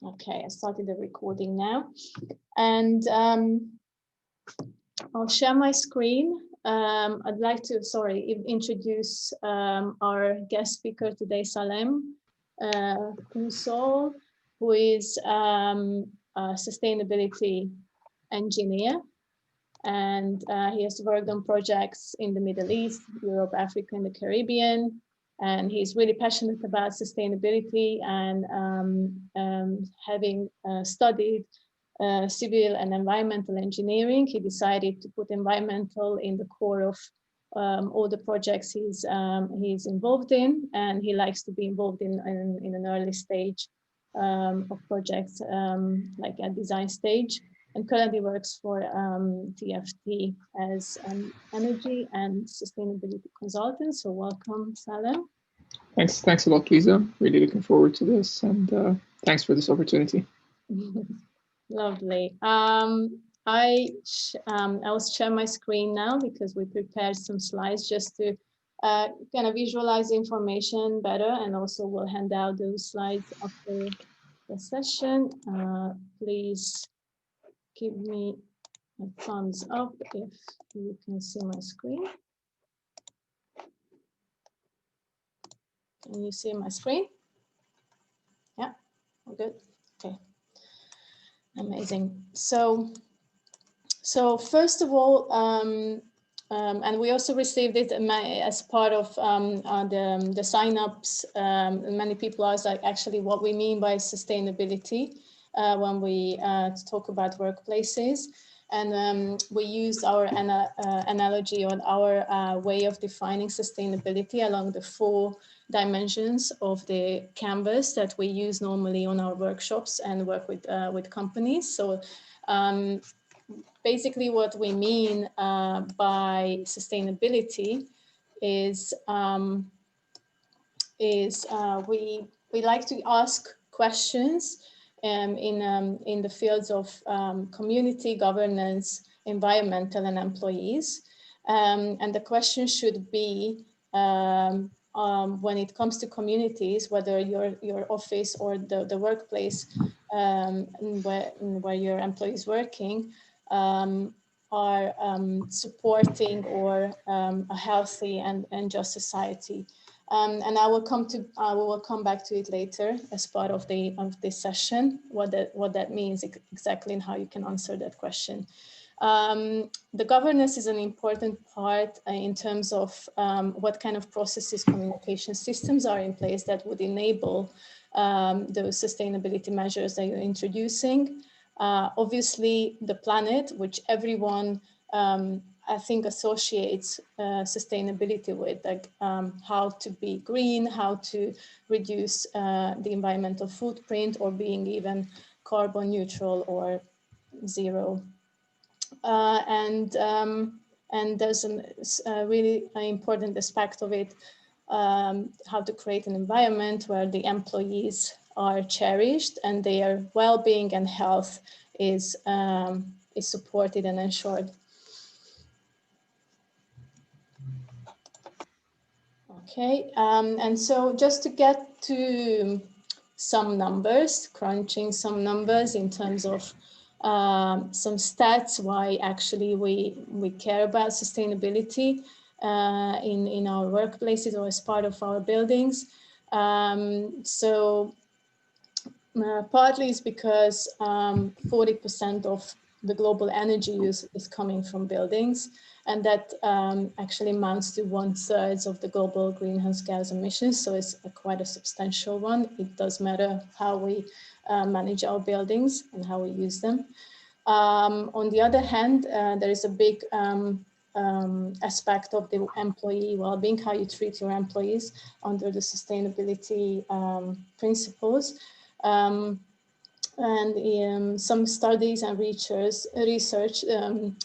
Okay, I started the recording now, and I'll share my screen. I'd like to, introduce our guest speaker today, Salem Kunsol, who is a sustainability engineer, and he has worked on projects in the Middle East, Europe, Africa, and the Caribbean. And he's really passionate about sustainability, and having studied civil and environmental engineering, he decided to put environmental in the core of all the projects he's involved in, and he likes to be involved in an early stage of projects, like at design stage, and currently works for TFT as an energy and sustainability consultant. So welcome, Salem. Thanks a lot, Lisa. Really looking forward to this, and thanks for this opportunity. Lovely. I'll share my screen now because we prepared some slides just to kind of visualize the information better, and also we'll hand out those slides after the session. Please give me a thumbs up if you can see my screen. Can you see my screen? Yeah, all good. Okay, amazing. So first of all, and we also received it as part of the sign-ups. Many people ask, like, actually what we mean by sustainability when we talk about workplaces. And we use our analogy or our way of defining sustainability along the 4 dimensions of the canvas that we use normally on our workshops and work with companies. So basically what we mean by sustainability is we like to ask questions in the fields of community, governance, environmental, and employees. And the question should be, when it comes to communities, whether your office or the workplace where your employees working are supporting or a healthy and just society. And I will come back to it later as part of this session, what that means exactly and how you can answer that question. The governance is an important part in terms of what kind of processes, communication systems are in place that would enable those sustainability measures that you're introducing. Obviously, the planet, which everyone I think associates sustainability with, like how to be green, how to reduce the environmental footprint, or being even carbon neutral or zero. And there's a really important aspect of it, how to create an environment where the employees are cherished and their well-being and health is supported and ensured. Okay, and so just to get to some numbers, crunching some numbers in terms of some stats, why actually we care about sustainability in our workplaces or as part of our buildings. So partly it's because 40% of the global energy use is coming from buildings, and that actually amounts to 1/3 of the global greenhouse gas emissions. So it's quite a substantial one. It does matter how we manage our buildings and how we use them. On the other hand, there is a big aspect of the employee well-being, how you treat your employees under the sustainability principles. And some studies and research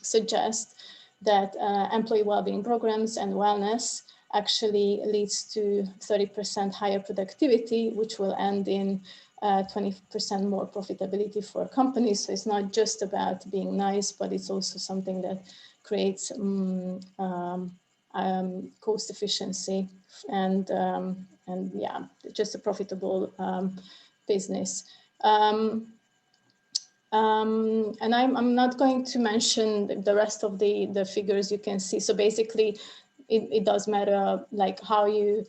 suggest that employee well-being programs and wellness actually leads to 30% higher productivity, which will end in 20% more profitability for companies. So it's not just about being nice, but it's also something that creates cost efficiency and yeah, just a profitable business. And I'm not going to mention the rest of the figures you can see. So basically, it does matter like how you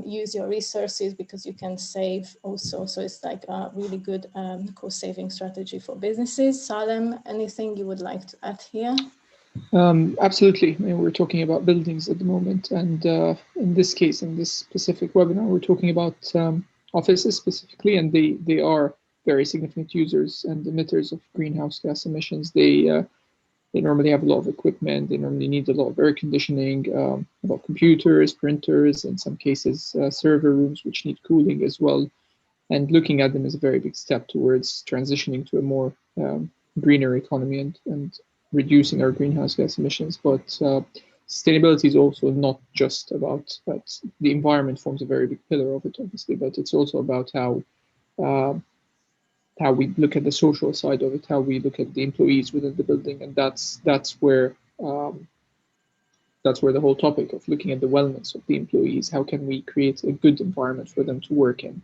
use your resources, because you can save also. So it's like a really good cost saving strategy for businesses. Salem, anything you would like to add here? Absolutely. I mean, we're talking about buildings at the moment, and in this case, in this specific webinar, we're talking about offices specifically, and they are very significant users and emitters of greenhouse gas emissions. They normally have a lot of equipment. They normally need a lot of air conditioning, a lot of computers, printers, in some cases server rooms, which need cooling as well. And looking at them is a very big step towards transitioning to a more greener economy and reducing our greenhouse gas emissions. But sustainability is also not just about that. The environment forms a very big pillar of it, obviously, but it's also about how we look at the social side of it, how we look at the employees within the building, and that's where the whole topic of looking at the wellness of the employees, how can we create a good environment for them to work in,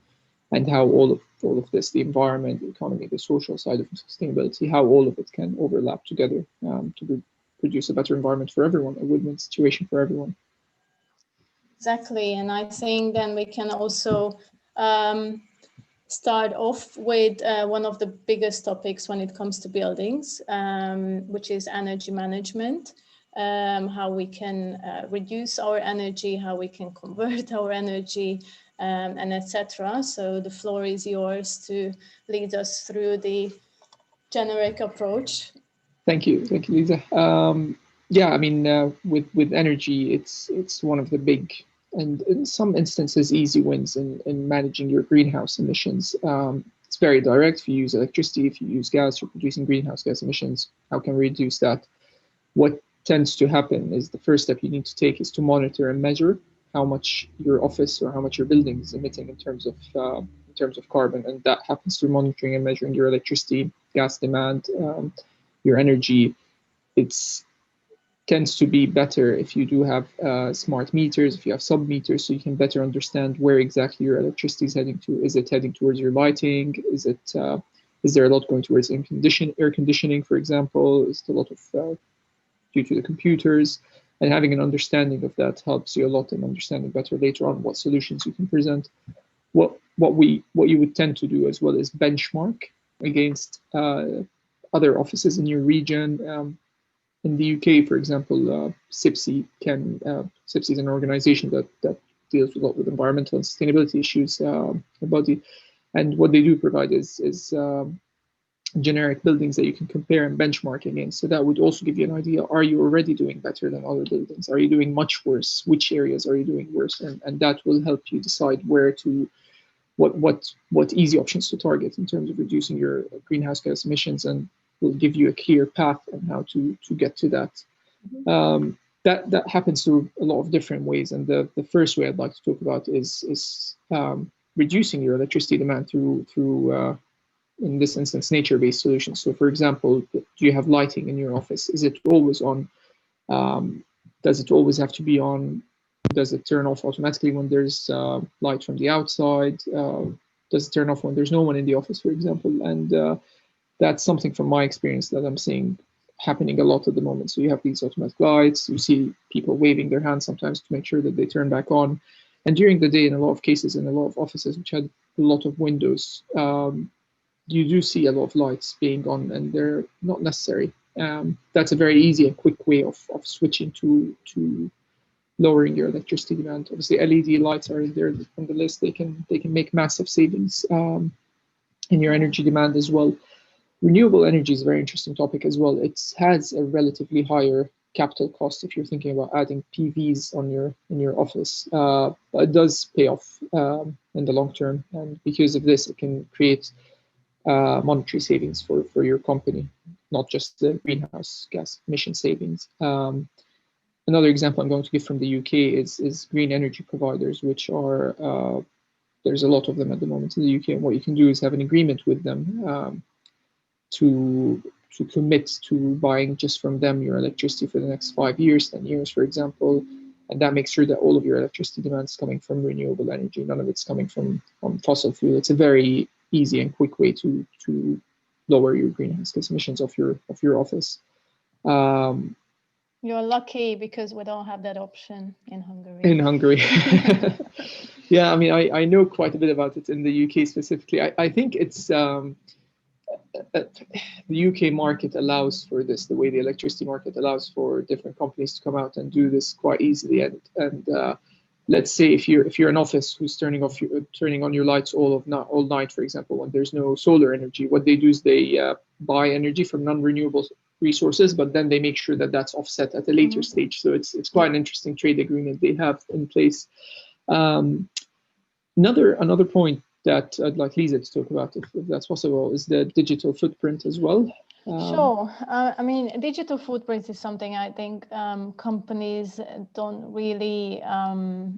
and how all of this, the environment, the economy, the social side of sustainability, how all of it can overlap together to produce a better environment for everyone, a win-win situation for everyone. Exactly, and I think then we can also start off with one of the biggest topics when it comes to buildings, which is energy management. How we can reduce our energy, how we can convert our energy, and etc. So the floor is yours to lead us through the generic approach. Thank you, Lisa. Yeah, I mean, with energy, it's one of the big and in some instances easy wins in managing your greenhouse emissions. It's very direct. If you use electricity, if you use gas, you're producing greenhouse gas emissions. How can we reduce that? What tends to happen is the first step you need to take is to monitor and measure how much your office or how much your building is emitting in terms of carbon, and that happens through monitoring and measuring your electricity, gas demand, your energy. It's tends to be better if you do have smart meters, if you have sub meters, so you can better understand where exactly your electricity is heading to. Is it heading towards your lighting? Is there a lot going towards air conditioning, for example? Is it a lot of due to the computers? And having an understanding of that helps you a lot in understanding better later on what solutions you can present. What you would tend to do as well is benchmark against other offices in your region. In the UK, for example, CIPSI is an organization that deals a lot with environmental and sustainability issues, body, and what they do provide is generic buildings that you can compare and benchmark against. So that would also give you an idea: are you already doing better than other buildings? Are you doing much worse? Which areas are you doing worse? And that will help you decide where to what easy options to target in terms of reducing your greenhouse gas emissions, and will give you a clear path on how to get to that. That happens through a lot of different ways, and the first way I'd like to talk about is reducing your electricity demand through in this instance nature-based solutions. So, for example, do you have lighting in your office? Is it always on? Does it always have to be on? Does it turn off automatically when there's light from the outside? Does it turn off when there's no one in the office, for example? And that's something from my experience that I'm seeing happening a lot at the moment. So you have these automatic lights, you see people waving their hands sometimes to make sure that they turn back on. And during the day, in a lot of cases, in a lot of offices which had a lot of windows, you do see a lot of lights being on, and they're not necessary. That's a very easy and quick way of switching to lowering your electricity demand. Obviously, LED lights are there on the list. They can make massive savings in your energy demand as well. Renewable energy is a very interesting topic as well. It has a relatively higher capital cost if you're thinking about adding PVs in your office, but it does pay off in the long term, and because of this, it can create monetary savings for your company, not just the greenhouse gas emission savings. Another example I'm going to give from the UK is green energy providers, which are there's a lot of them at the moment in the UK, and what you can do is have an agreement with them to commit to buying just from them your electricity for the next 5 years, 10 years, for example, and that makes sure that all of your electricity demand is coming from renewable energy. None of it's coming from fossil fuel. It's a very easy and quick way to lower your greenhouse gas emissions of your office. You're lucky because we don't have that option in Hungary. In Hungary. Yeah, I mean, I know quite a bit about it in the UK specifically. I think it's the UK market allows for this, the way the electricity market allows for different companies to come out and do this quite easily. And let's say if you're an office who's turning on your lights all night, for example, when there's no solar energy, what they do is they buy energy from non-renewable resources, but then they make sure that that's offset at a later stage. So it's quite an interesting trade agreement they have in place. Another point that I'd like Lisa to talk about, if that's possible, is the digital footprint as well. Sure. I mean, digital footprint is something I think companies don't really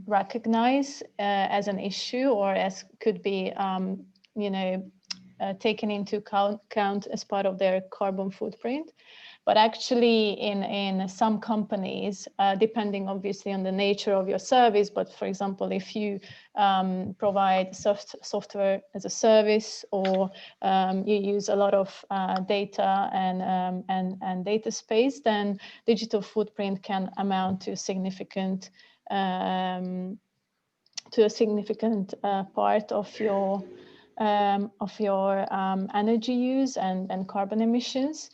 recognize as an issue, or as could be, taken into account as part of their carbon footprint. But actually in some companies, depending obviously on the nature of your service, but for example, if you provide software as a service, or you use a lot of data and data space, then digital footprint can amount to a significant part of your energy use and carbon emissions.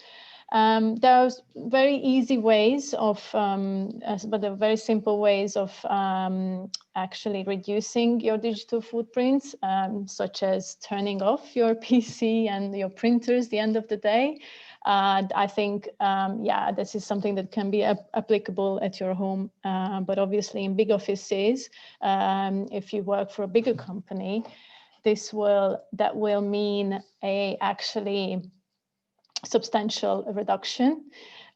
There's very easy ways of, but they're very simple ways of actually reducing your digital footprints, such as turning off your PC and your printers at the end of the day. I think, this is something that can be applicable at your home, but obviously in big offices, if you work for a bigger company, that will mean actually substantial reduction.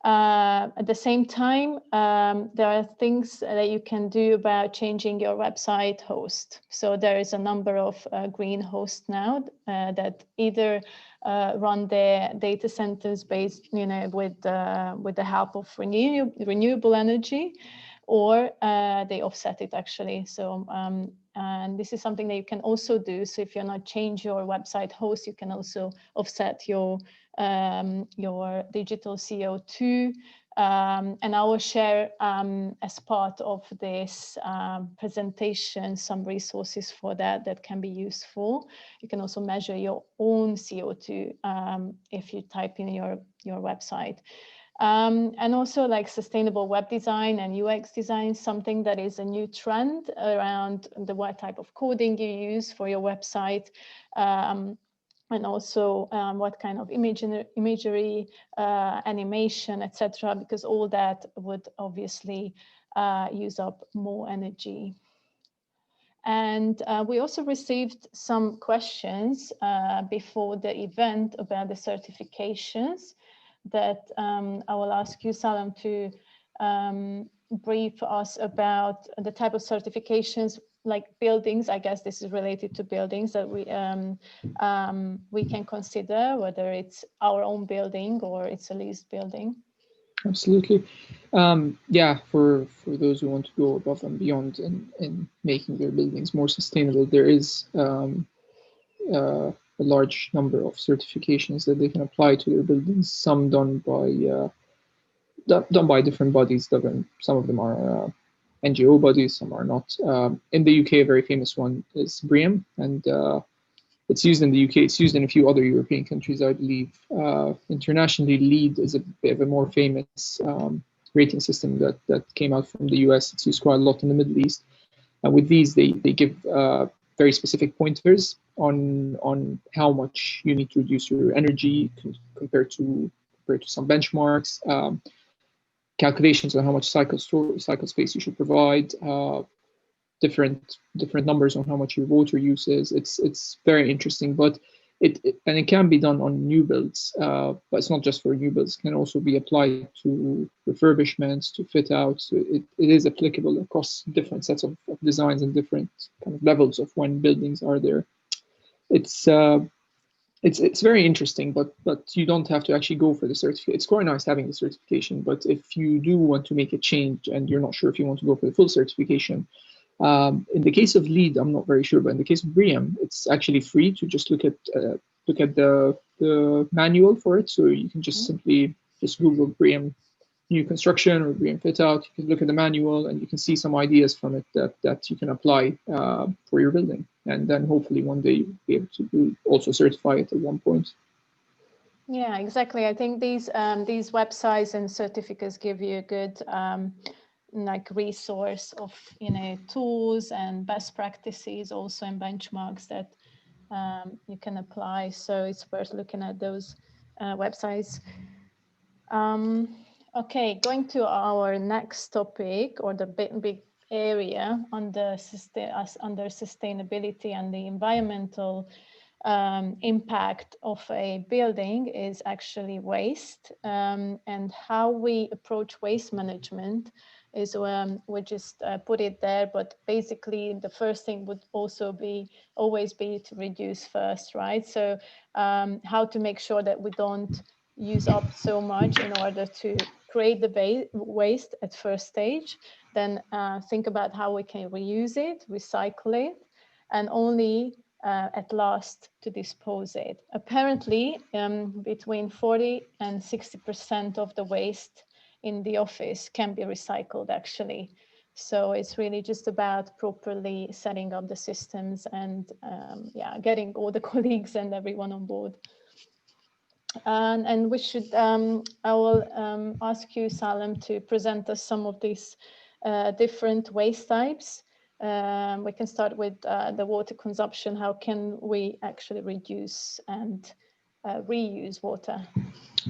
At the same time, there are things that you can do about changing your website host. So there is a number of green hosts now that either run their data centers based, with the help of renewable energy, or they offset it actually. So and this is something that you can also do. So if you're not change your website host, you can also offset your digital CO2. And I will share as part of this presentation some resources for that can be useful. You can also measure your own CO2 if you type in your website. And also like sustainable web design and UX design, something that is a new trend around what type of coding you use for your website. And also what kind of imagery, animation, etc., because all that would obviously use up more energy. And we also received some questions before the event about the certifications that I will ask you, Salam, to brief us about the type of certifications, like buildings. I guess this is related to buildings that we can consider, whether it's our own building or it's a leased building. Absolutely. For those who want to go above and beyond in making their buildings more sustainable, there is a large number of certifications that they can apply to their buildings. Some done by different bodies. Some of them are NGO bodies, some are not. In the UK, a very famous one is BREEAM, and it's used in the UK. It's used in a few other European countries, I believe. Internationally, LEED is a bit of a more famous rating system that came out from the US. It's used quite a lot in the Middle East. And with these, they give very specific pointers on how much you need to reduce your energy compared to some benchmarks, calculations on how much cycle space you should provide, different numbers on how much your water use is. It's very interesting, but it can be done on new builds, but it's not just for new builds. It can also be applied to refurbishments, to fit outs. So it is applicable across different sets of designs and different kind of levels of when buildings are there. It's very interesting, but you don't have to actually go for the certificate. It's quite nice having the certification, but if you do want to make a change and you're not sure if you want to go for the full certification, In the case of LEED, I'm not very sure, but in the case of BREEAM, it's actually free to just look at the manual for it. So you can just simply just Google BREEAM new construction or BREEAM fit out. You can look at the manual and you can see some ideas from it that you can apply for your building, and then hopefully one day you'll be able to also certify it at one point. Yeah, exactly. I think these websites and certificates give you a good like resource of, you know, tools and best practices, also in benchmarks that you can apply. So it's worth looking at those websites. Okay, going to our next topic, or the big area under sustainability and the environmental impact of a building is actually waste, and how we approach waste management is we just put it there, but basically the first thing would also always be to reduce first, right? So how to make sure that we don't use up so much in order to create the waste at first stage, then think about how we can reuse it, recycle it, and only at last to dispose it. Apparently, between 40 and 60% of the waste in the office can be recycled, actually. So it's really just about properly setting up the systems and yeah, getting all the colleagues and everyone on board. And we should, I will ask you, Salem, to present us some of these different waste types. We can start with the water consumption. How can we actually reduce and reuse water?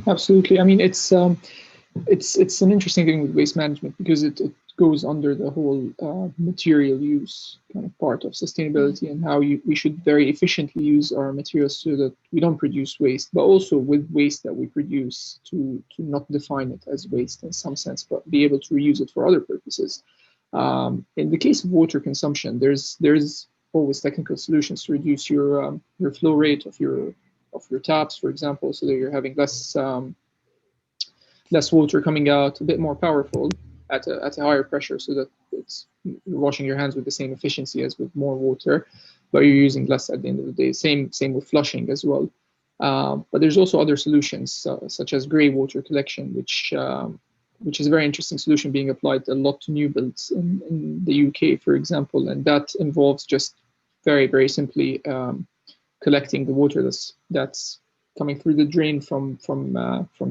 Absolutely. I mean, it's an interesting thing with waste management because it goes under the whole material use kind of part of sustainability and how we should very efficiently use our materials so that we don't produce waste, but also with waste that we produce to not define it as waste in some sense, but be able to reuse it for other purposes. In the case of water consumption, there's always technical solutions to reduce your flow rate of your taps, for example, so that you're having less water coming out, a bit more powerful at a higher pressure, so that you're washing your hands with the same efficiency as with more water, but you're using less at the end of the day. Same with flushing as well. But there's also other solutions such as grey water collection, which is a very interesting solution being applied a lot to new builds in the UK, for example, and that involves just very simply collecting the water that's coming through the drain from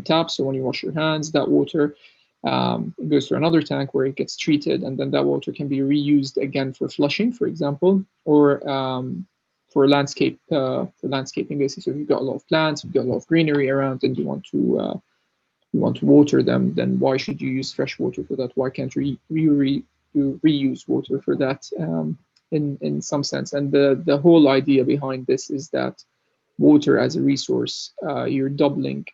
taps. So when you wash your hands, that water goes to another tank where it gets treated, and then that water can be reused again for flushing, for example, or for landscaping basically. So if you've got a lot of plants, you've got a lot of greenery around, and you want to water them, then why should you use fresh water for that? Why can't you reuse water for that in some sense? And the whole idea behind this is that water as a resource, you're doubling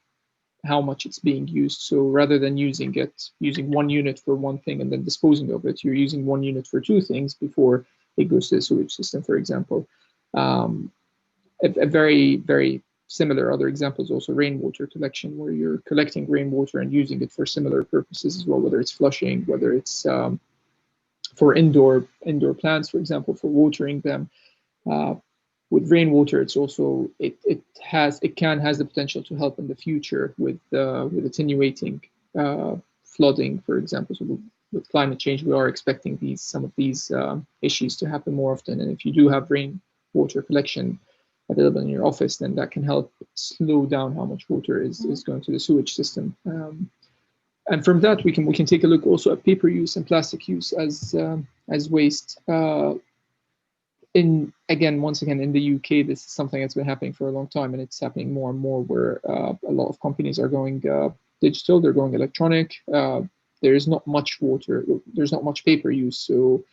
how much it's being used. So rather than using 1 unit for one thing and then disposing of it, you're using 1 unit for 2 things before it goes to the sewage system, for example. A very similar other example is also rainwater collection, where you're collecting rainwater and using it for similar purposes as well, whether it's flushing, whether it's for indoor plants, for example, for watering them. With rainwater, it's also it has the potential to help in the future with attenuating flooding, for example. So with climate change, we are expecting some of these issues to happen more often. And if you do have rainwater collection available in your office, then that can help slow down how much water is going to the sewage system. And from that, we can take a look also at paper use and plastic use as waste. Once again, in the UK, this is something that's been happening for a long time, and it's happening more and more where a lot of companies are going digital, they're going electronic. There is not much water, there's not much paper use. So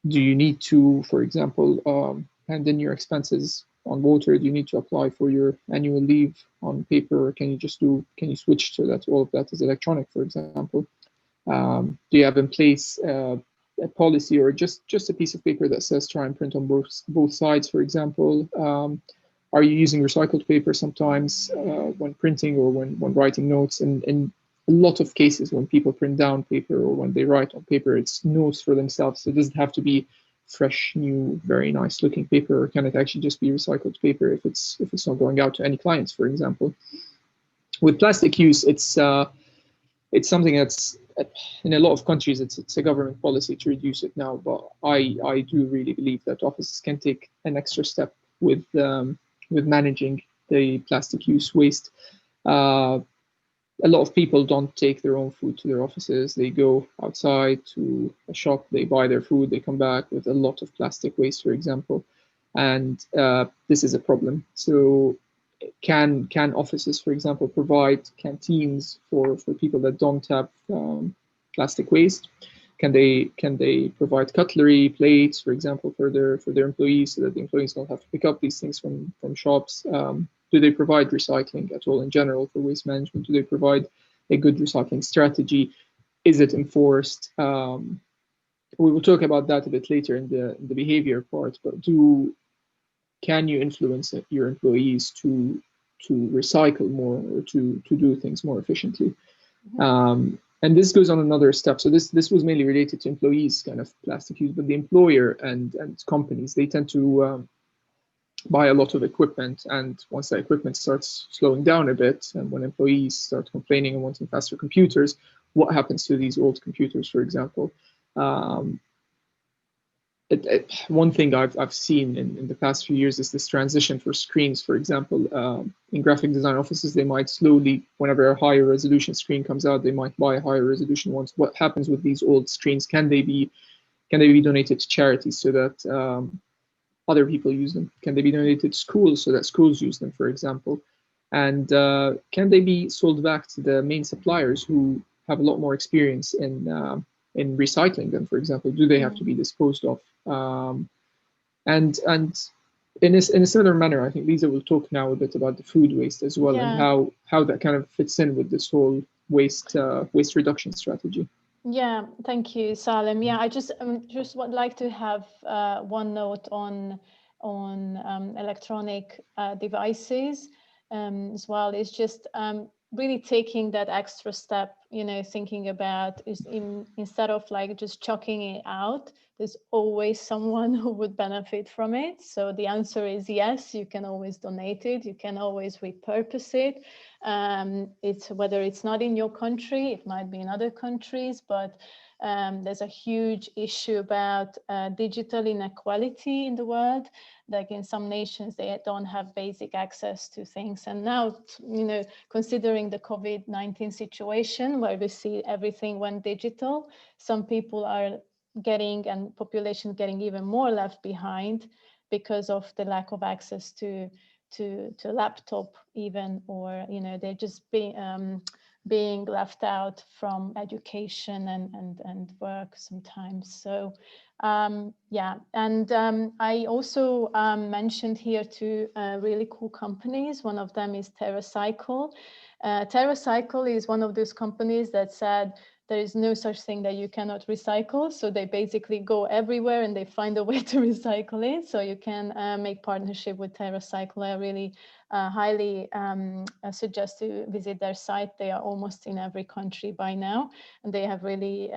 do you need to, for example, hand in your expenses on water? Do you need to apply for your annual leave on paper? Or can you switch so that all of that is electronic, for example? Do you have in place a policy or just a piece of paper that says try and print on both sides, for example? Are you using recycled paper sometimes when printing or when writing notes? And a lot of cases when people print down paper or when they write on paper, it's notes for themselves. So it doesn't have to be fresh, new, very nice looking paper, or can it actually just be recycled paper if it's not going out to any clients, for example. With plastic use, it's something that's in a lot of countries it's a government policy to reduce it now, but I do really believe that offices can take an extra step with managing the plastic use waste. A lot of people don't take their own food to their offices. They go outside to a shop, they buy their food, they come back with a lot of plastic waste, for example, and this is a problem. So can offices, for example, provide canteens for people that don't have plastic waste? Can they provide cutlery, plates, for example, for their employees, so that the employees don't have to pick up these things from shops? Do they provide recycling at all in general for waste management? Do they provide a good recycling strategy? Is it enforced? We will talk about that a bit later in the behavior part, but can you influence your employees to recycle more or to do things more efficiently? And this goes on another step. So this was mainly related to employees kind of plastic use, but the employer and companies, they tend to buy a lot of equipment, and once that equipment starts slowing down a bit, and when employees start complaining and wanting faster computers, what happens to these old computers, for example? One thing I've seen in the past few years is this transition for screens. For example, in graphic design offices, they might slowly, whenever a higher resolution screen comes out, they might buy a higher resolution ones. What happens with these old screens? Can they be donated to charities so that other people use them? Can they be donated to schools so that schools use them, for example? And can they be sold back to the main suppliers who have a lot more experience in recycling them, for example? Do they have to be disposed of? And in a similar manner, I think Lisa will talk now a bit about the food waste as well, and how that kind of fits in with this whole waste reduction strategy. Yeah, thank you, Salem. Yeah, I just would like to have one note on electronic devices as well. It's just really taking that extra step, thinking about instead of like just chucking it out, there's always someone who would benefit from it. So the answer is yes, you can always donate it, you can always repurpose it. It's whether it's not in your country, it might be in other countries, but there's a huge issue about digital inequality in the world. Like in some nations, they don't have basic access to things. And now, considering the COVID-19 situation where we see everything went digital, some people are getting, and population getting even more left behind because of the lack of access to laptop even, or they're just being left out from education and work sometimes. So yeah, and I also mentioned here two really cool companies. One of them is TerraCycle. TerraCycle is one of those companies that said there is no such thing that you cannot recycle. So they basically go everywhere and they find a way to recycle it. So you can make partnership with TerraCycle. I really highly suggest to visit their site. They are almost in every country by now, and they have really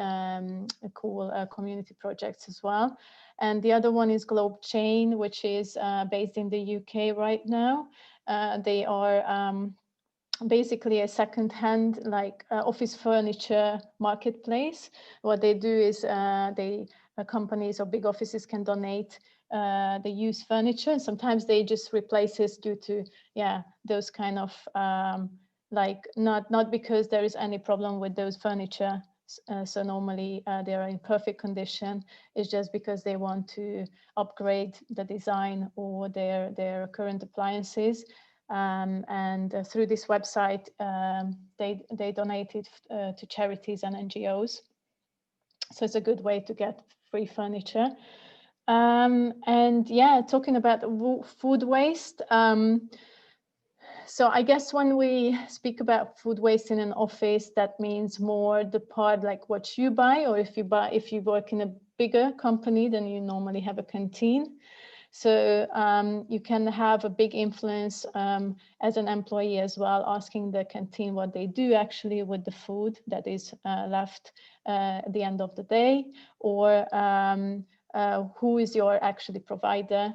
cool community projects as well. And the other one is Globe Chain, which is based in the UK right now. They are basically a second-hand office furniture marketplace. What they do is companies or big offices can donate the used furniture, and sometimes they just replace it due to those kind of not because there is any problem with those furniture. So normally they are in perfect condition. It's just because they want to upgrade the design or their current appliances. And through this website, they donated to charities and NGOs. So it's a good way to get free furniture. And yeah, talking about food waste. So I guess when we speak about food waste in an office, that means more the part like what you buy, or if you work in a bigger company, then you normally have a canteen. So you can have a big influence as an employee as well, asking the canteen what they do actually with the food that is left at the end of the day, or who is your actually provider,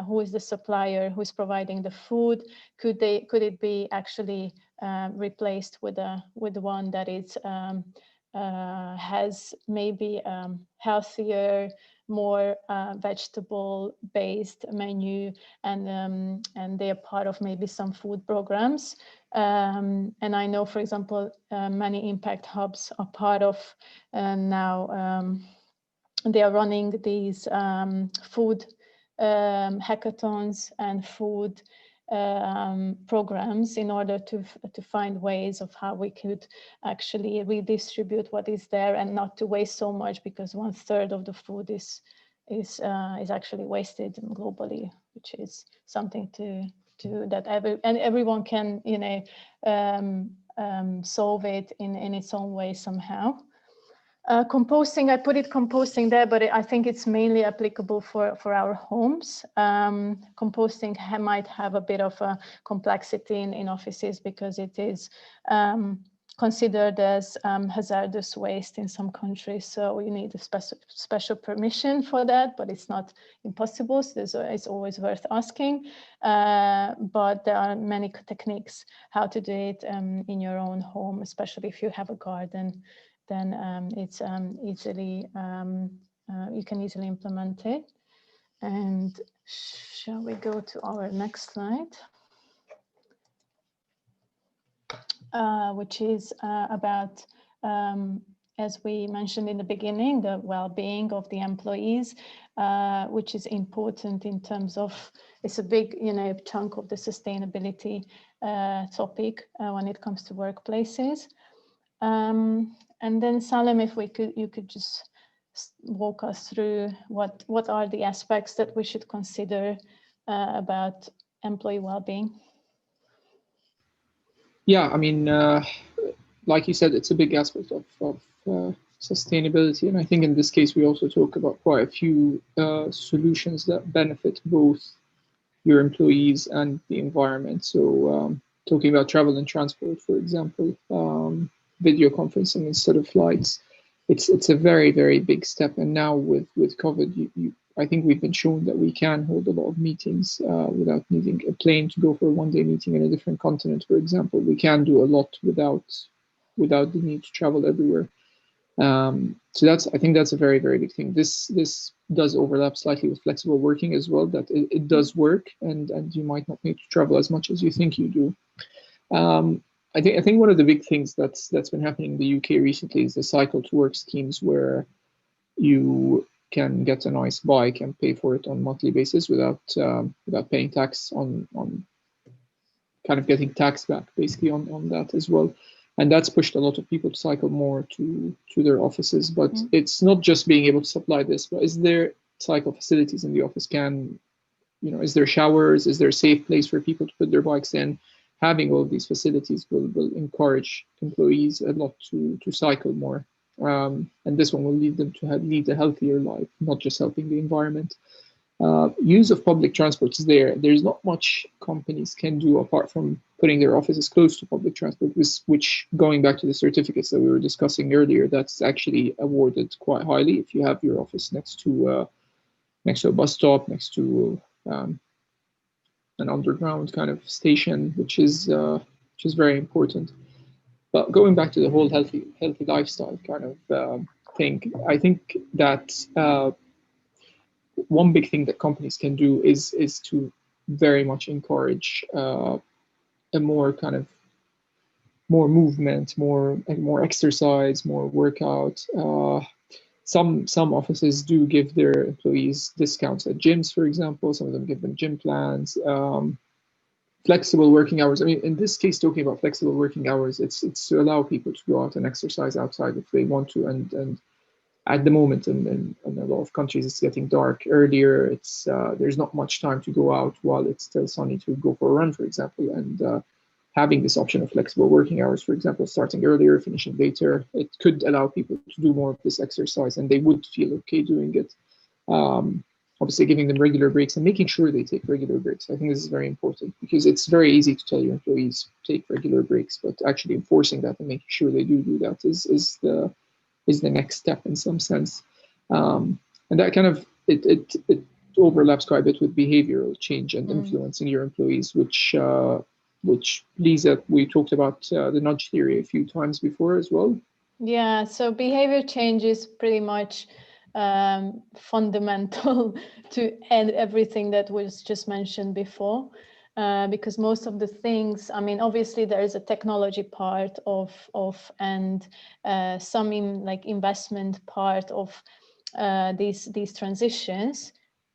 who is the supplier who's providing the food. Could it be actually replaced with the one that is has maybe healthier, more vegetable-based menu, and they're part of maybe some food programs. And I know, for example, many impact hubs are part of now. They are running these food hackathons and food programs in order to find ways of how we could actually redistribute what is there and not to waste so much, because 1/3 of the food is actually wasted globally, which is something to that everyone can solve it in its own way somehow. Composting, I put composting there, but I think it's mainly applicable for our homes. Composting might have a bit of a complexity in offices, because it is considered as hazardous waste in some countries. So you need a special permission for that, but it's not impossible. So it's always worth asking. But there are many techniques how to do it in your own home, especially if you have a garden. Then it's easily, you can easily implement it. And shall we go to our next slide? Which is about, as we mentioned in the beginning, the well-being of the employees, which is important in terms of, it's a big, chunk of the sustainability topic when it comes to workplaces. And then Salem, if you could just walk us through what are the aspects that we should consider about employee well-being. Yeah, I mean, like you said, it's a big aspect of sustainability, and I think in this case we also talk about quite a few solutions that benefit both your employees and the environment. So talking about travel and transport, for example, video conferencing instead of flights, it's a very, very big step. And now with COVID, I think we've been shown that we can hold a lot of meetings without needing a plane to go for a one-day meeting in a different continent, for example. We can do a lot without the need to travel everywhere. So I think that's a very, very big thing. This does overlap slightly with flexible working as well, that it does work, and you might not need to travel as much as you think you do. I think one of the big things that's been happening in the UK recently is the cycle to work schemes, where you can get a nice bike and pay for it on a monthly basis without paying tax on kind of getting tax back basically on that as well. And that's pushed a lot of people to cycle more to their offices. But it's not just being able to supply this, but is there cycle facilities in the office? Is there showers? Is there a safe place for people to put their bikes in? Having all of these facilities will encourage employees a lot to cycle more. And this one will lead them to lead a healthier life, not just helping the environment. Use of public transport is there. There's not much companies can do apart from putting their offices close to public transport, which going back to the certificates that we were discussing earlier, that's actually awarded quite highly if you have your office next to a bus stop, next to an underground kind of station, which is very important. But going back to the whole healthy lifestyle kind of thing, I think that one big thing that companies can do is to very much encourage a more kind of more movement, more exercise, more workout. Some offices do give their employees discounts at gyms, for example. Some of them give them gym plans. Flexible working hours. I mean, in this case, talking about flexible working hours, it's to allow people to go out and exercise outside if they want to. And at the moment, in a lot of countries, it's getting dark earlier. It's there's not much time to go out while it's still sunny to go for a run, for example. And having this option of flexible working hours, for example, starting earlier, finishing later, it could allow people to do more of this exercise, and they would feel okay doing it. obviously giving them regular breaks and making sure they take regular breaks. I think this is very important because it's very easy to tell your employees take regular breaks, but actually enforcing that and making sure they do that is the next step in some sense. And that kind of it overlaps quite a bit with behavioral change and Mm. influencing your employees, which Lisa, we talked about the nudge theory a few times before as well. Yeah, so behavior change is pretty much fundamental to end everything that was just mentioned before. Because most of the things, I mean, obviously there is a technology part of and some like investment part of these transitions,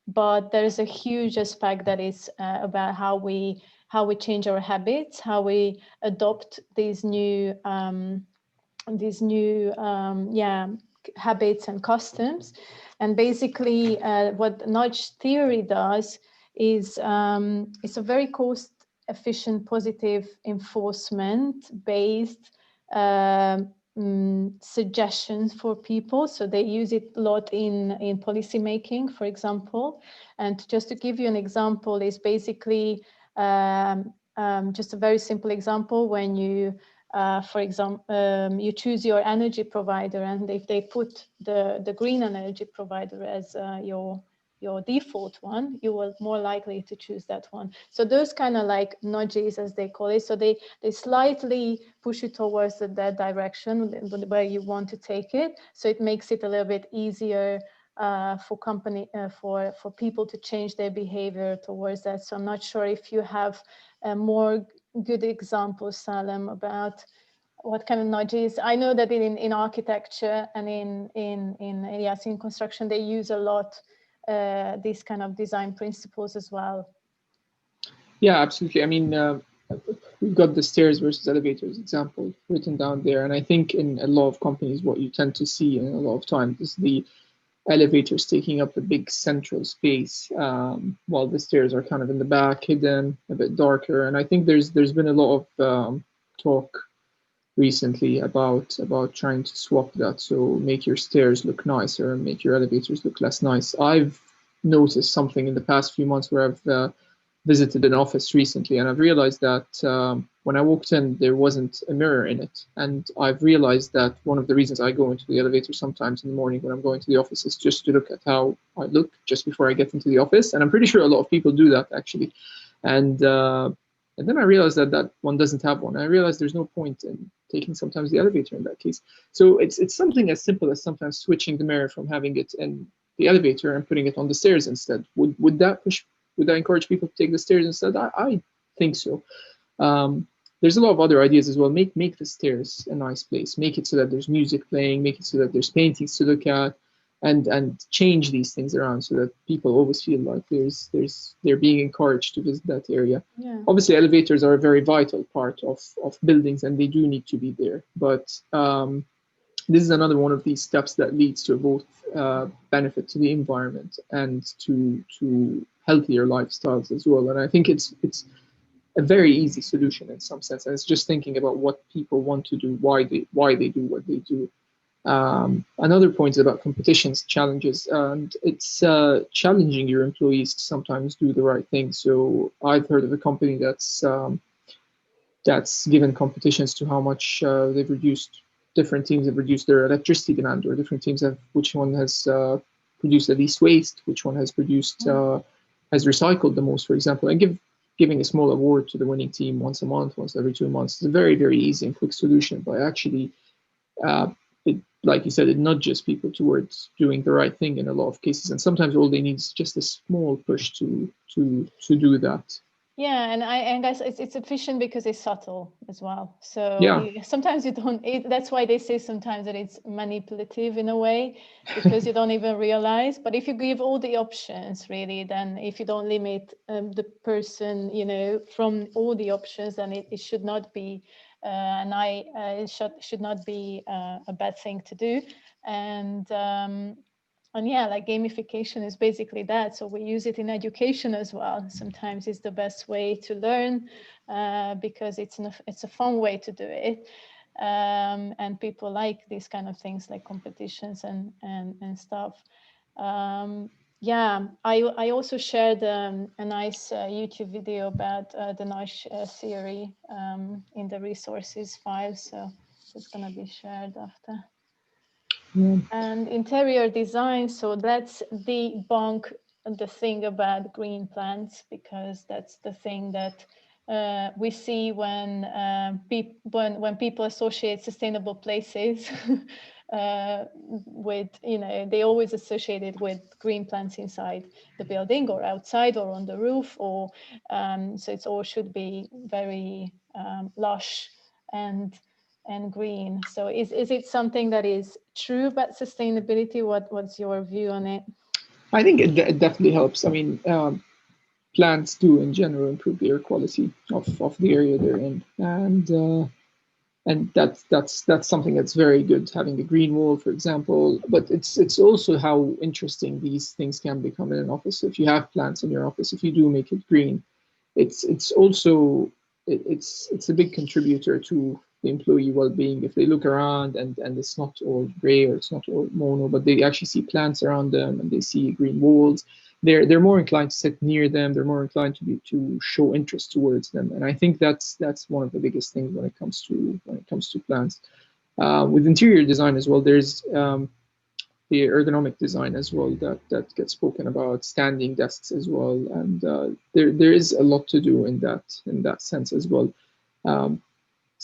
but there is a huge aspect that is about how we change our habits, how we adopt these new habits and customs. And basically what nudge theory does is it's a very cost efficient positive enforcement based suggestions for people. So they use it a lot in policy making, for example. And just to give you an example, is basically just a very simple example. When you for example, you choose your energy provider, and if they put the green energy provider as your default one, you will more likely to choose that one. So those kind of like nudges, as they call it, so they slightly push you towards that direction where you want to take it. So it makes it a little bit easier for people to change their behavior towards that. So I'm not sure if you have more good examples, Salem, about what kind of nudges. I know that in architecture and in construction, they use a lot these kind of design principles as well. Yeah, absolutely. I mean, we've got the stairs versus elevators example written down there, and I think in a lot of companies, what you tend to see in a lot of times is the elevators taking up the big central space, while the stairs are kind of in the back, hidden, a bit darker. And I think there's been a lot of talk recently about trying to swap that, so make your stairs look nicer and make your elevators look less nice. I've noticed something in the past few months where I've visited an office recently, and I've realized that when I walked in, there wasn't a mirror in it. And I've realized that one of the reasons I go into the elevator sometimes in the morning when I'm going to the office is just to look at how I look just before I get into the office. And I'm pretty sure a lot of people do that actually. And and then I realized that one doesn't have one. I realized there's no point in taking sometimes the elevator in that case. So it's something as simple as sometimes switching the mirror from having it in the elevator and putting it on the stairs instead. Would that encourage people to take the stairs instead? I think so. There's a lot of other ideas as well. Make the stairs a nice place. Make it so that there's music playing. Make it so that there's paintings to look at, and change these things around so that people always feel like they're being encouraged to visit that area. Yeah. Obviously, elevators are a very vital part of buildings, and they do need to be there. But this is another one of these steps that leads to both benefit to the environment and to healthier lifestyles as well. And I think it's a very easy solution in some sense. And it's just thinking about what people want to do, why they do what they do. Another point is about competitions, challenges, and it's challenging your employees to sometimes do the right thing. So I've heard of a company that's given competitions to how much they've reduced. Different teams have reduced their electricity demand, or different teams have which one has produced the least waste, which one has produced has recycled the most, for example, and giving a small award to the winning team once a month, once every 2 months. It's a very, very easy and quick solution, but actually, it, like you said, it nudges people towards doing the right thing in a lot of cases, and sometimes all they need is just a small push to do that. Yeah, and guys, it's efficient because it's subtle as well. So Yeah. sometimes you don't. That's why they say sometimes that it's manipulative in a way, because you don't even realize. But if you give all the options, really, then if you don't limit the person, from all the options, then it should not be, it should not be a bad thing to do. And yeah, like gamification is basically that. So we use it in education as well. Sometimes it's the best way to learn because it's a fun way to do it. And people like these kind of things like competitions and stuff. Yeah, I also shared a nice YouTube video about the Nash theory in the resources file, so it's going to be shared after. Yeah. And interior design, so let's debunk the thing about green plants, because that's the thing that we see when when people associate sustainable places with, they always associate it with green plants inside the building or outside or on the roof, or so it's all should be very lush and green. So is it something that is true about sustainability? What's your view on it? I think it definitely helps. I mean, plants do in general improve the air quality of the area they're in, and that's something that's very good, having a green wall, for example. But it's also how interesting these things can become in an office. So if you have plants in your office, if you do make it green, it's also it's a big contributor to the employee well-being. If they look around and it's not all gray or it's not all mono, but they actually see plants around them and they see green walls, they're more inclined to sit near them. They're more inclined to show interest towards them. And I think that's one of the biggest things when it comes to plants. With interior design as well, there's the ergonomic design as well that gets spoken about, standing desks as well, and there is a lot to do in that sense as well. Um,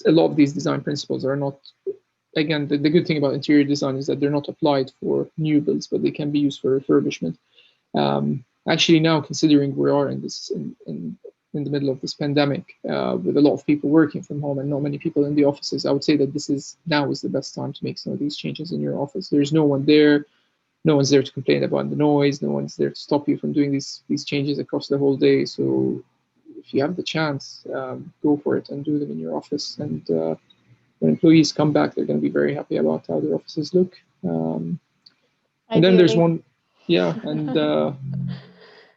a lot of these design principles are not, again, the good thing about interior design is that they're not applied for new builds, but they can be used for refurbishment. Actually, now considering we are in the middle of this pandemic, with a lot of people working from home and not many people in the offices, I would say that now is the best time to make some of these changes in your office. There's no one there, no one's there to complain about the noise, no one's there to stop you from doing these changes across the whole day. So if you have the chance, go for it and do them in your office. And when employees come back, they're going to be very happy about how their offices look. And then there's Ideally. one, yeah,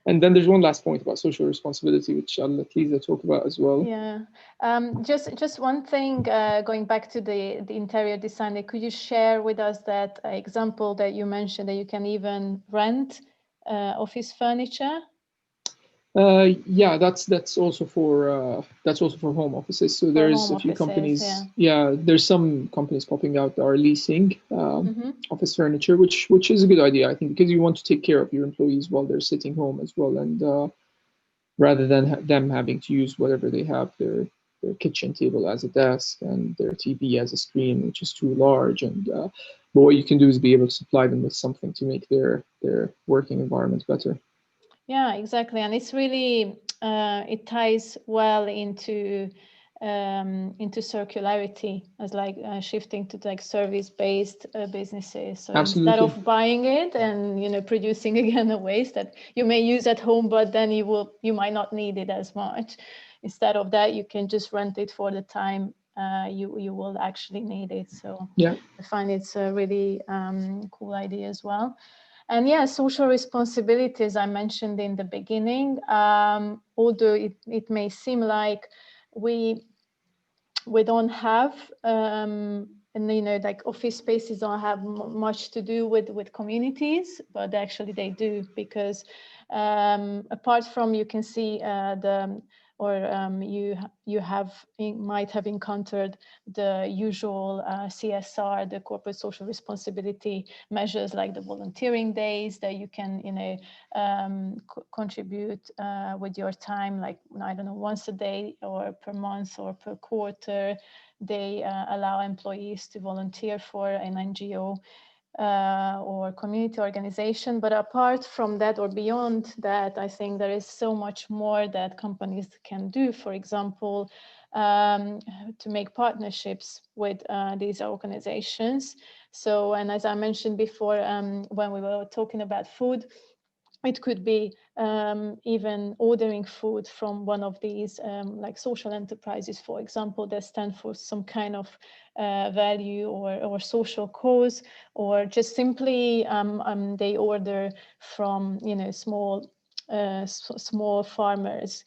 and then there's one last point about social responsibility, which I'll let Lisa talk about as well. Yeah. Just one thing, going back to the interior design, could you share with us that example that you mentioned, that you can even rent office furniture? Yeah, that's also for home offices. So For there's home a few offices, yeah. companies. Yeah, there's some companies popping out that are leasing office furniture, which is a good idea, I think, because you want to take care of your employees while they're sitting home as well, and rather than them having to use whatever they have, their kitchen table as a desk and their TV as a screen, which is too large. And but what you can do is be able to supply them with something to make their working environment better. Yeah, exactly. And it's really, it ties well into circularity, as like shifting to like service-based businesses. So instead Absolutely. of buying it and producing again a waste that you may use at home, but then you might not need it as much. Instead of that, you can just rent it for the time you will actually need it. So Yeah. I find it's a really cool idea as well. And yeah, social responsibilities I mentioned in the beginning, although it may seem like we don't have, and like office spaces don't have much to do with communities, but actually they do, because apart from, you can see you might have encountered the usual CSR, the corporate social responsibility measures, like the volunteering days that you can contribute with your time, like, I don't know, once a day or per month or per quarter. They allow employees to volunteer for an NGO or community organization. But apart from that, or beyond that, I think there is so much more that companies can do. For example, to make partnerships with these organizations. So, and as I mentioned before, when we were talking about food, it could be even ordering food from one of these like social enterprises, for example, that stand for some kind of value or social cause, or just simply they order from small farmers,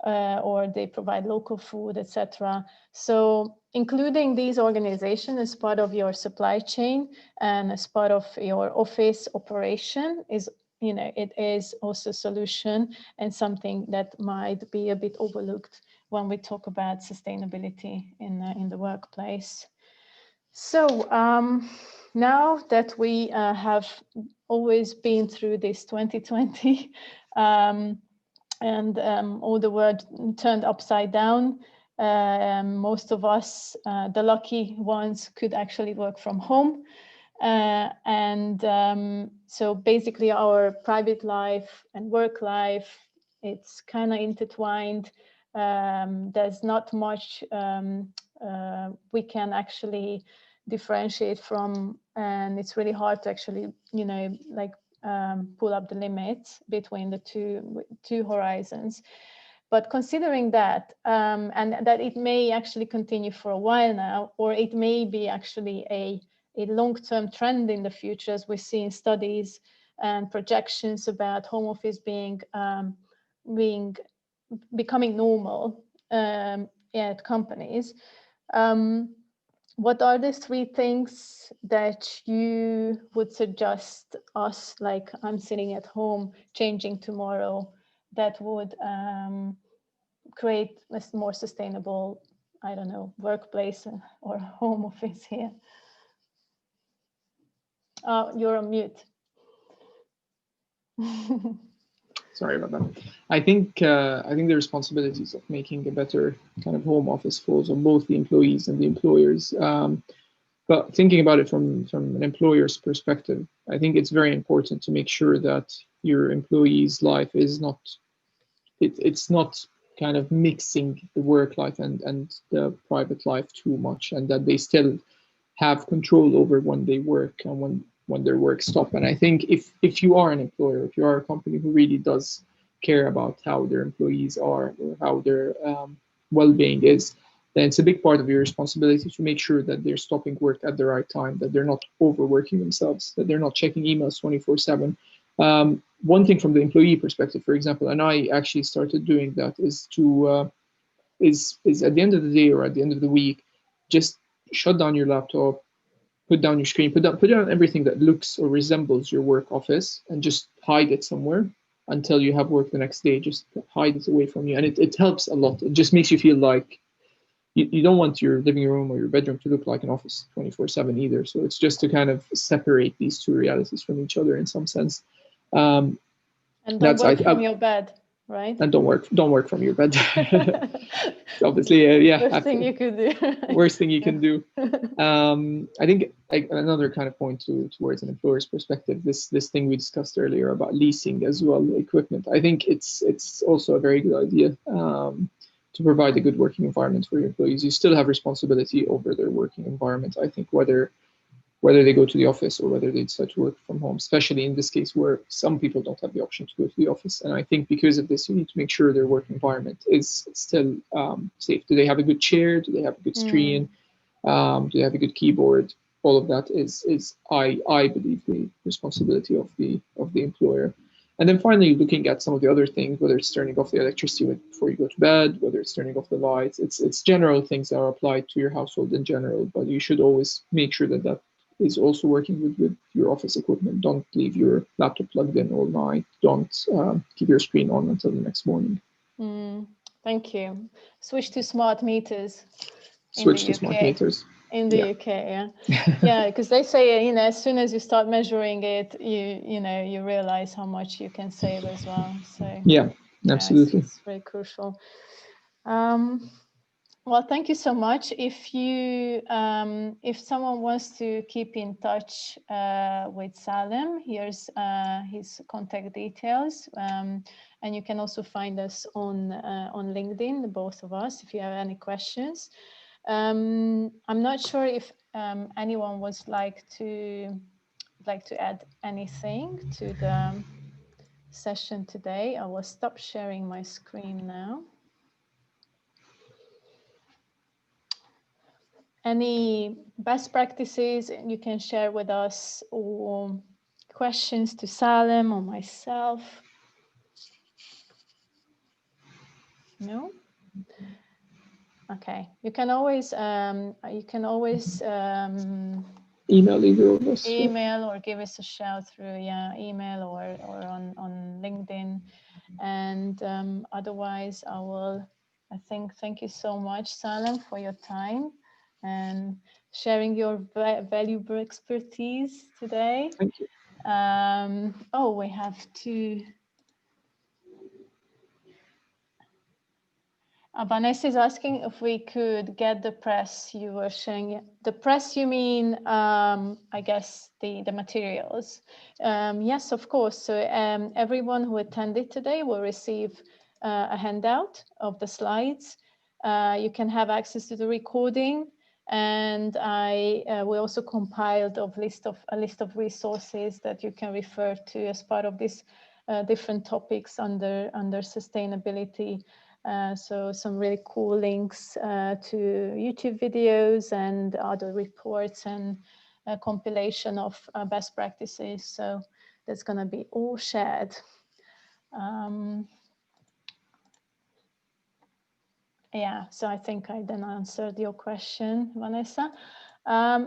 or they provide local food, etc. So including these organizations as part of your supply chain and as part of your office operation is it is also a solution and something that might be a bit overlooked when we talk about sustainability in the workplace. So now that we have always been through this 2020 and all the world turned upside down, most of us, the lucky ones, could actually work from home. So basically our private life and work life, it's kind of intertwined. There's not much we can actually differentiate from, and it's really hard to actually, like pull up the limits between the two horizons. But considering that, and that it may actually continue for a while now, or it may be actually a long-term trend in the future, as we see in studies and projections about home office becoming normal at companies. What are the three things that you would suggest us, like I'm sitting at home, changing tomorrow, that would create a more sustainable, I don't know, workplace or home office here? You're on mute. Sorry about that. I think the responsibilities of making a better kind of home office falls on both the employees and the employers. But thinking about it from an employer's perspective, I think it's very important to make sure that your employee's life is not, it's not kind of mixing the work life and the private life too much, and that they still have control over when they work and when their work stop. And I think if you are an employer, if you are a company who really does care about how their employees are or how their well-being is, then it's a big part of your responsibility to make sure that they're stopping work at the right time, that they're not overworking themselves, that they're not checking emails 24/7. One thing from the employee perspective, for example, and I actually started doing that, is to is at the end of the day or at the end of the week, just shut down your laptop, put down your screen, put down everything that looks or resembles your work office, and just hide it somewhere until you have work the next day. Just hide it away from you, and it helps a lot. It just makes you feel like you don't want your living room or your bedroom to look like an office 24/7 either. So it's just to kind of separate these two realities from each other in some sense. And don't work from your bed, right? And don't work from your bed. Obviously, yeah. Worst thing you could do. Worst thing you can do. I think another kind of point towards an employer's perspective, this thing we discussed earlier about leasing as well, equipment. I think it's also a very good idea to provide a good working environment for your employees. You still have responsibility over their working environment. I think whether they go to the office or whether they decide to work from home, especially in this case where some people don't have the option to go to the office. And I think because of this, you need to make sure their work environment is still safe. Do they have a good chair? Do they have a good screen? Do they have a good keyboard? All of that is I believe the responsibility of the employer. And then finally, looking at some of the other things, whether it's turning off the electricity before you go to bed, whether it's turning off the lights, it's general things that are applied to your household in general. But you should always make sure that is also working with your office equipment. Don't leave your laptop plugged in all night. Don't keep your screen on until the next morning. Thank you. Switch to smart meters. Switch to smart meters. In the UK, yeah, because they say, as soon as you start measuring it, you realize how much you can save as well. So yeah, absolutely, it's very crucial. Well, thank you so much. If someone wants to keep in touch with Salem, here's his contact details, and you can also find us on LinkedIn, both of us, if you have any questions. I'm not sure if anyone would like to add anything to the session today. I will stop sharing my screen now. Any best practices you can share with us, or questions to Salem or myself? No? Okay. You can always email either of us. Email or give us a shout through email or on LinkedIn. And otherwise, I think thank you so much, Salem, for your time and sharing your valuable expertise today. Thank you. Oh, we have to. Vanessa is asking if we could get the press you were sharing. The press, you mean, I guess, the materials. Yes, of course. So everyone who attended today will receive a handout of the slides. You can have access to the recording. And we also compiled a list of resources that you can refer to as part of these different topics under sustainability. So some really cool links to YouTube videos and other reports and a compilation of best practices. So that's going to be all shared. Yeah, so I think I then answered your question, Vanessa.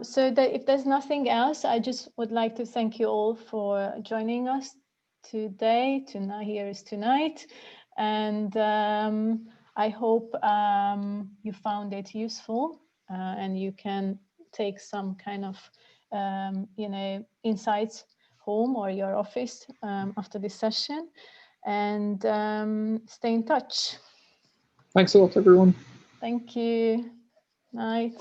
So if there's nothing else, I just would like to thank you all for joining us today. Here is tonight. And I hope you found it useful and you can take some kind of, insights home or your office after this session, and stay in touch. Thanks a lot, everyone. Thank you. Night.